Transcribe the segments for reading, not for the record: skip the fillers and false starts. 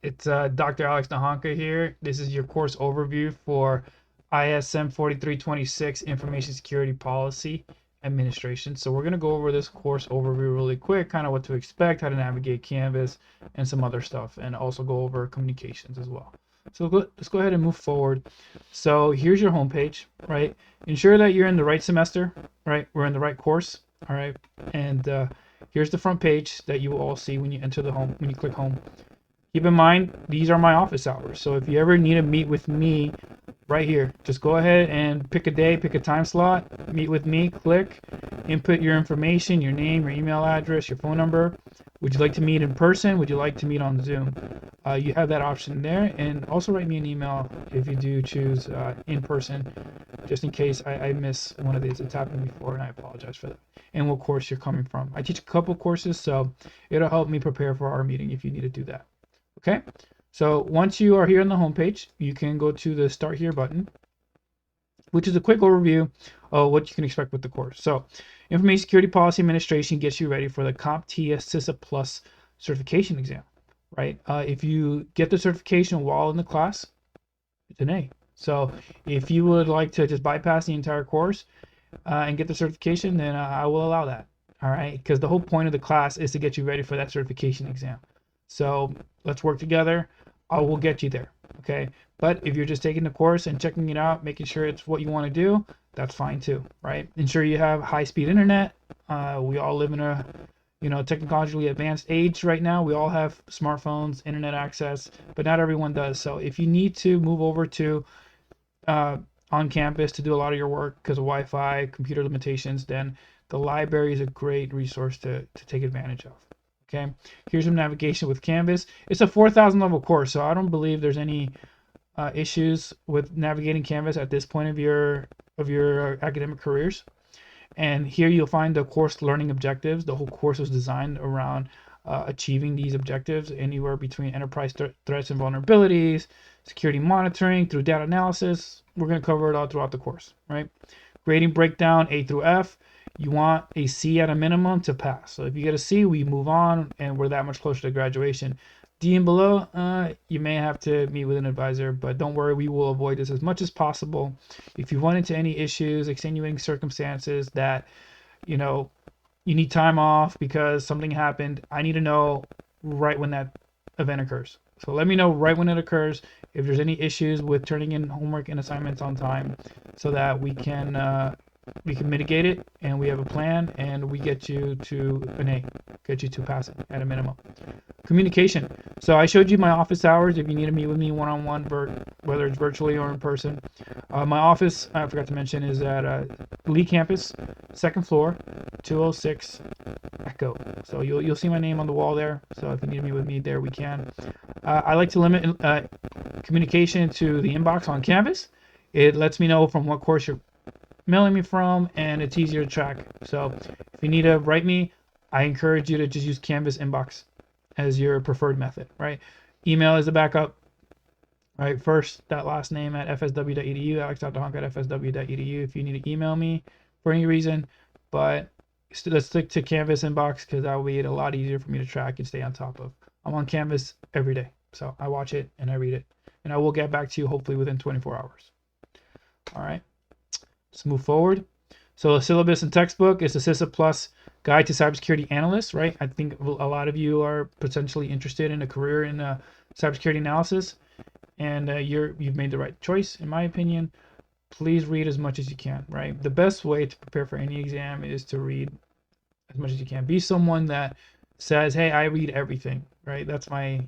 It's Dr. Alex Nahanka here. This is your course overview for ISM 4326 Information Security Policy Administration. So we're going to go over this course overview really quick, kind of what to expect, how to navigate Canvas, and some other stuff, and also go over communications as well. So let's go ahead and move forward. So here's your homepage, right? Ensure that you're in the right semester, right? We're in the right course, all right? And here's the front page that you will all see when you enter the home, when you click home. Keep in mind, these are my office hours. So if you ever need to meet with me right here, just go ahead and pick a day, pick a time slot, meet with me, click, input your information, your name, your email address, your phone number. Would you like to meet in person? Would you like to meet on Zoom? You have that option there. And also write me an email if you do choose in person, just in case I miss one of these. It's happened before, and I apologize for that. And what course you're coming from. I teach a couple courses, so it'll help me prepare for our meeting if you need to do that. Okay, so once you are here on the home page, you can go to the Start Here button, which is a quick overview of what you can expect with the course. So, Information Security Policy Administration gets you ready for the CompTIA CISA Plus certification exam, right? If you get the certification while in the class, it's an A. So, if you would like to just bypass the entire course and get the certification, then I will allow that. All right, because the whole point of the class is to get you ready for that certification exam. So let's work together. I will get you there. Okay. But if you're just taking the course and checking it out, making sure it's what you want to do, that's fine too, right? Ensure you have high-speed internet. We all live in a, technologically advanced age right now. We all have smartphones, internet access, but not everyone does. So if you need to move over to on campus to do a lot of your work because of Wi-Fi, computer limitations, then the library is a great resource to take advantage of. Okay, here's some navigation with Canvas. It's a 4,000 level course, so I don't believe there's any issues with navigating Canvas at this point of your academic careers. And here you'll find the course learning objectives. The whole course was designed around achieving these objectives, anywhere between enterprise threats and vulnerabilities, security monitoring through data analysis. We're going to cover it all throughout the course, right? Grading breakdown A through F. You want a C at a minimum to pass. So if you get a C, we move on and we're that much closer to graduation. D and below, you may have to meet with an advisor, but don't worry, we will avoid this as much as possible. If you run into any issues, extenuating circumstances that, you need time off because something happened, I need to know right when that event occurs. So let me know right when it occurs if there's any issues with turning in homework and assignments on time so that we can mitigate it and we have a plan and we get you to an A, get you to pass it at a minimum. Communication. So I showed you my office hours if you need to meet with me one-on-one, whether it's virtually or in person. My office, I forgot to mention, is at Lee Campus, second floor, 206 Echo. So you'll see my name on the wall there. So if you need to meet with me there, we can. I like to limit communication to the inbox on Canvas. It lets me know from what course you're mailing me from, and it's easier to track. So if you need to write me, I encourage you to just use Canvas inbox as your preferred method, right? Email is the backup, right? First, that last name at fsw.edu, alex.honk at fsw.edu if you need to email me for any reason. But let's stick to Canvas inbox because that will be a lot easier for me to track and stay on top of. I'm on Canvas every day, so I watch it and I read it, and I will get back to you hopefully within 24 hours. All right, let's move forward. So the syllabus and textbook is the CISA Plus Guide to Cybersecurity Analysts, right? I think a lot of you are potentially interested in a career in cybersecurity analysis, and you've made the right choice, in my opinion. Please read as much as you can, right? The best way to prepare for any exam is to read as much as you can. Be someone that says, "Hey, I read everything," right? That's my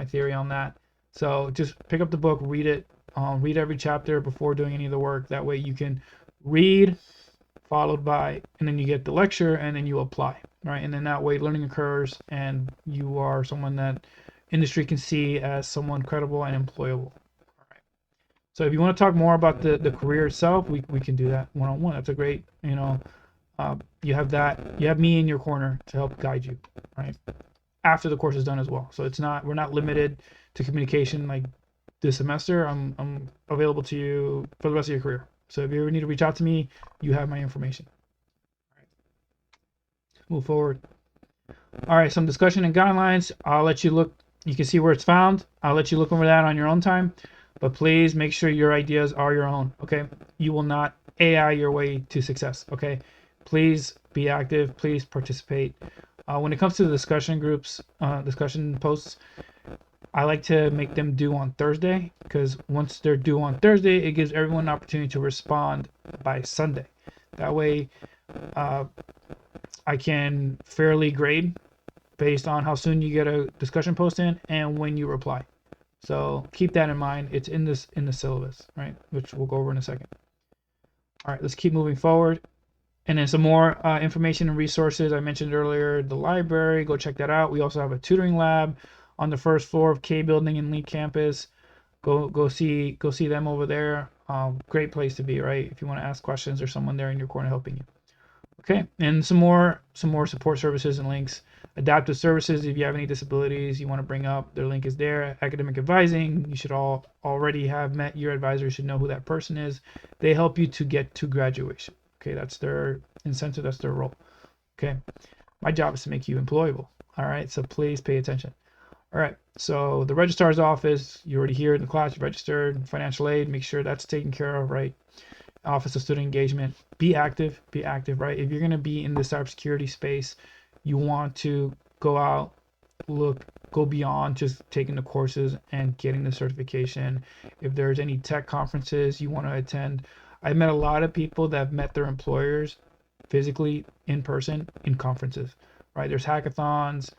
theory on that. So just pick up the book, read it, read every chapter before doing any of the work. That way you can read, followed by, and then you get the lecture, and then you apply, right? And then that way learning occurs, and you are someone that industry can see as someone credible and employable. All right. So if you want to talk more about the career itself, we can do that one-on-one. That's a great, you have me in your corner to help guide you, right? After the course is done as well. So we're not limited to communication like this semester. I'm available to you for the rest of your career. So if you ever need to reach out to me, you have my information. All right. Move forward. All right, some discussion and guidelines. I'll let you look You can see where it's found. I'll let you look over that on your own time, but please make sure your ideas are your own. Okay, you will not AI your way to success. Okay, please be active. Please participate. When it comes to the discussion groups, discussion posts, I like to make them due on Thursday, because once they're due on Thursday, it gives everyone an opportunity to respond by Sunday. That way, uh, I can fairly grade based on how soon you get a discussion post in and when you reply. So keep that in mind. It's in the syllabus, right? Which we'll go over in a second. All right, let's keep moving forward. And then some more information and resources. I mentioned earlier the library. Go check that out. We also have a tutoring lab on the first floor of K Building in Lee Campus. Go see them over there. Great place to be, right? If you want to ask questions, there's someone there in your corner helping you. Okay, and some more support services and links. Adaptive services, if you have any disabilities you want to bring up, their link is there. Academic advising, you should all already have met your advisor. You should know who that person is. They help you to get to graduation. Okay, that's their incentive, that's their role. Okay, my job is to make you employable. All right, so please pay attention. All right, so the registrar's office, you're already here in the class, you registered. Financial aid, make sure that's taken care of, right? Office of Student Engagement, be active, right? If you're going to be in the cybersecurity space, you want to go out, go beyond just taking the courses and getting the certification. If there's any tech conferences you want to attend, I've met a lot of people that have met their employers physically in person in conferences, right? There's hackathons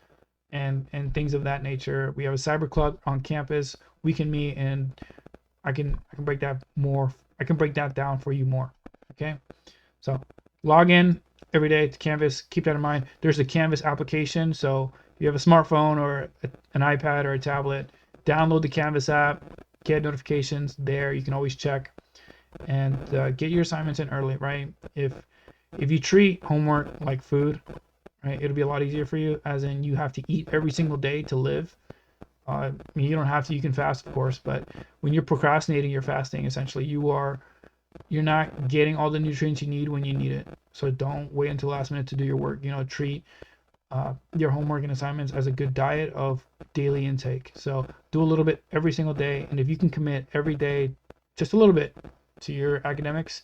and things of that nature. We have a cyber club on campus. We can meet, and I can break that more. I can break that down for you more. Okay, so log in every day to Canvas. Keep that in mind. There's a Canvas application, so if you have a smartphone or an iPad or a tablet, download the Canvas app, get notifications there. You can always check and get your assignments in early, right? If you treat homework like food, right, it'll be a lot easier for you, as in you have to eat every single day to live. I mean, you don't have to, you can fast, of course, but when you're procrastinating, you're fasting. Essentially, you're not getting all the nutrients you need when you need it. So don't wait until the last minute to do your work. Treat your homework and assignments as a good diet of daily intake. So do a little bit every single day, and if you can commit every day just a little bit to your academics,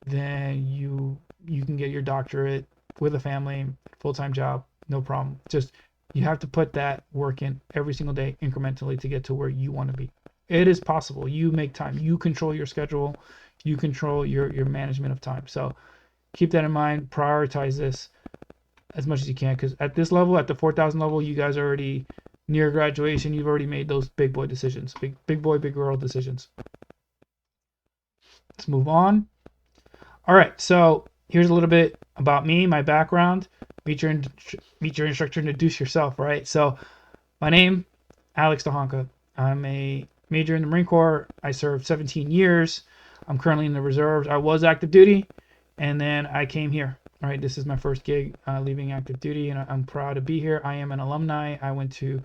then you can get your doctorate with a family, full-time job, no problem. Just you have to put that work in every single day incrementally to get to where you want to be. It is possible. You make time. You control your schedule. You control your management of time. So keep that in mind. Prioritize this as much as you can, because at this level, at the 4,000 level, you guys are already near graduation. You've already made those big boy decisions, big boy, big girl decisions. Let's move on. All right. So here's a little bit about me, my background. Meet your instructor, introduce yourself, right? So my name, Alex DeHonka. I'm a major in the Marine Corps. I served 17 years. I'm currently in the reserves. I was active duty, and then I came here. All right, this is my first gig leaving active duty, and I'm proud to be here. I am an alumni. I went to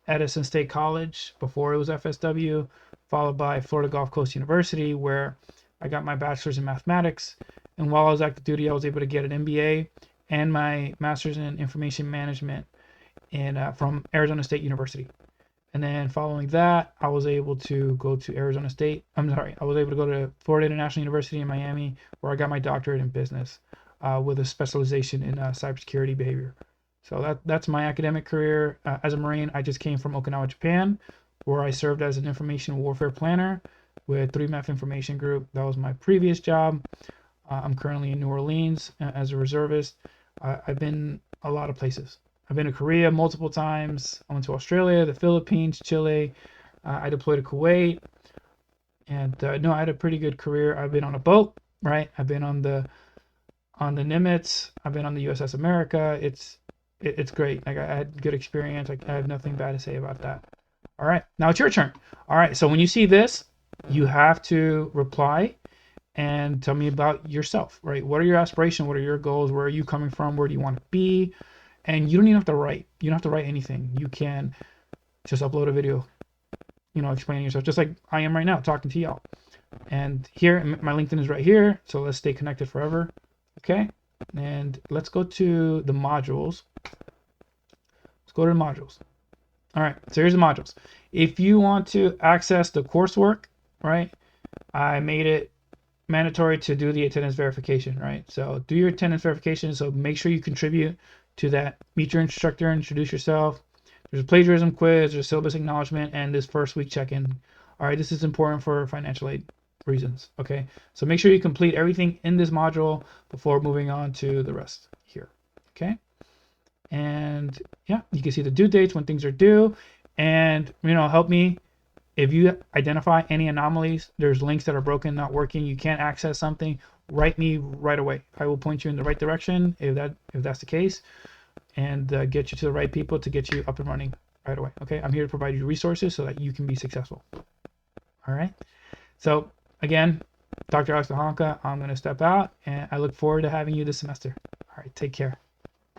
Edison State College before it was FSW, followed by Florida Gulf Coast University, where I got my bachelor's in mathematics. And while I was active duty, I was able to get an MBA and my master's in information management from Arizona State University. And then following that, I was able to go to Arizona State. I was able to go to Florida International University in Miami, where I got my doctorate in business with a specialization in cybersecurity behavior. So that's my academic career. As a Marine, I just came from Okinawa, Japan, where I served as an information warfare planner with 3MEF Information Group. That was my previous job. I'm currently in New Orleans as a reservist. I've been a lot of places. I've been to Korea multiple times. I went to Australia, the Philippines, Chile. I deployed to Kuwait. And no, I had a pretty good career. I've been on a boat, right? I've been on the Nimitz. I've been on the USS America. It's great. Like, I had good experience. I have nothing bad to say about that. All right, now it's your turn. All right, so when you see this, you have to reply and tell me about yourself, right? What are your aspirations? What are your goals? Where are you coming from? Where do you want to be? And you don't even have to write. You don't have to write anything. You can just upload a video, explaining yourself, just like I am right now talking to y'all. And here, my LinkedIn is right here, so let's stay connected forever. Okay, and let's go to the modules. Let's go to the modules. All right, so here's the modules. If you want to access the coursework, right, I made it mandatory to do the attendance verification, right? So do your attendance verification. So make sure you contribute to that. Meet your instructor, introduce yourself. There's a plagiarism quiz, there's syllabus acknowledgement, and this first week check-in. All right, this is important for financial aid reasons, okay? So make sure you complete everything in this module before moving on to the rest here, okay? And yeah, you can see the due dates when things are due, and help me if you identify any anomalies. There's links that are broken, not working, you can't access something, write me right away. I will point you in the right direction if that's the case, and get you to the right people to get you up and running right away. Okay, I'm here to provide you resources so that you can be successful. All right, so again, Dr. Alex Honka, I'm going to step out, and I look forward to having you this semester. All right, take care.